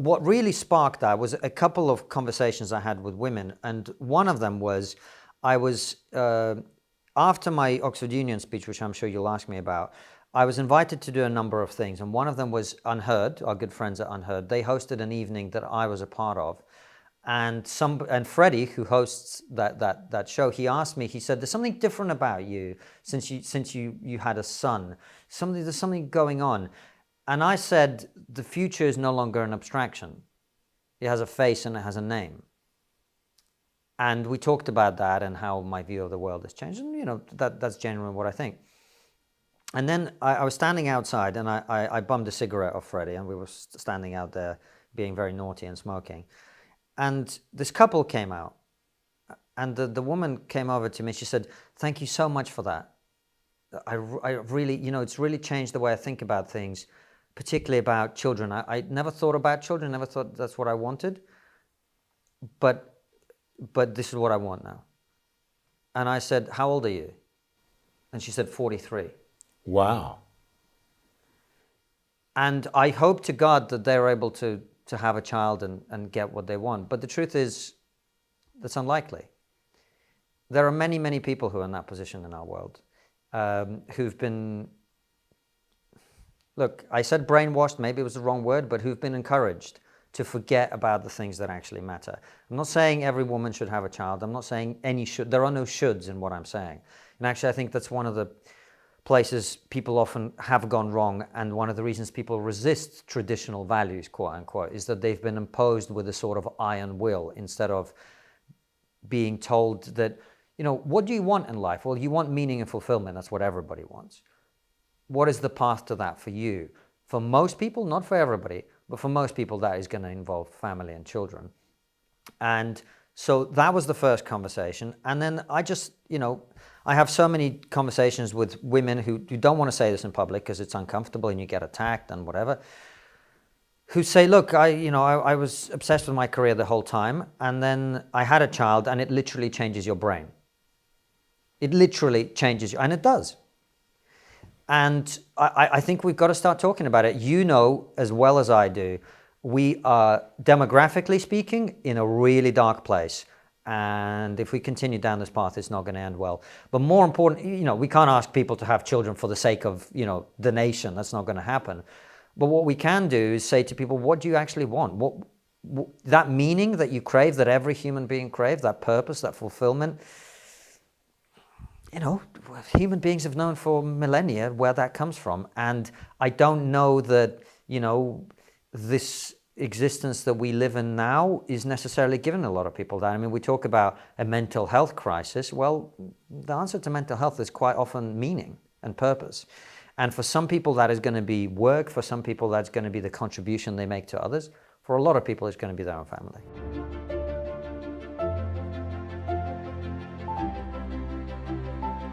what really sparked that was a couple of conversations I had with women. And one of them was, I was, after my Oxford Union speech, which I'm sure you'll ask me about, I was invited to do a number of things. And one of them was Unheard, our good friends at Unheard. They hosted an evening that I was a part of. And Freddie, who hosts that show, he asked me, he said, there's something different about you since you had a son. There's something going on. And I said, the future is no longer an abstraction. It has a face and it has a name. And we talked about that and how my view of the world has changed. And, you know, that's genuinely what I think. And then I was standing outside and I bummed a cigarette off Freddie, and we were standing out there being very naughty and smoking. And this couple came out, and the woman came over to me. She said, thank you so much for that. I really, you know, it's really changed the way I think about things, particularly about children. I never thought about children, never thought that's what I wanted, but this is what I want now. And I said, how old are you? And she said, 43. Wow. And I hope to God that they're able to have a child and get what they want. But the truth is, that's unlikely. There are many, many people who are in that position in our world, who've been, look, I said brainwashed, maybe it was the wrong word, but who've been encouraged to forget about the things that actually matter. I'm not saying every woman should have a child. I'm not saying any should. There are no shoulds in what I'm saying. And actually, I think that's one of the places people often have gone wrong, and one of the reasons people resist traditional values, quote unquote, is that they've been imposed with a sort of iron will instead of being told that, you know, what do you want in life? Well, you want meaning and fulfillment. That's what everybody wants. What is the path to that for you? For most people, not for everybody, but for most people, that is going to involve family and children. And so that was the first conversation. And then I just, you know, I have so many conversations with women who don't want to say this in public because it's uncomfortable and you get attacked and whatever, who say, look, I was obsessed with my career the whole time, and then I had a child, and it literally changes your brain. It literally changes you, and it does. And I think we've got to start talking about it. You know as well as I do, we are, demographically speaking, in a really dark place. And if we continue down this path, it's not going to end well. But more important, you know, we can't ask people to have children for the sake of, you know, the nation. That's not going to happen. But what we can do is say to people, what do you actually want? What that meaning that you crave, that every human being craves, that purpose, that fulfillment, you know, human beings have known for millennia where that comes from. And I don't know that, you know, this existence that we live in now is necessarily giving a lot of people that. I mean, we talk about a mental health crisis. Well, the answer to mental health is quite often meaning and purpose. And for some people, that is going to be work. For some people, that's going to be the contribution they make to others. For a lot of people, it's going to be their own family.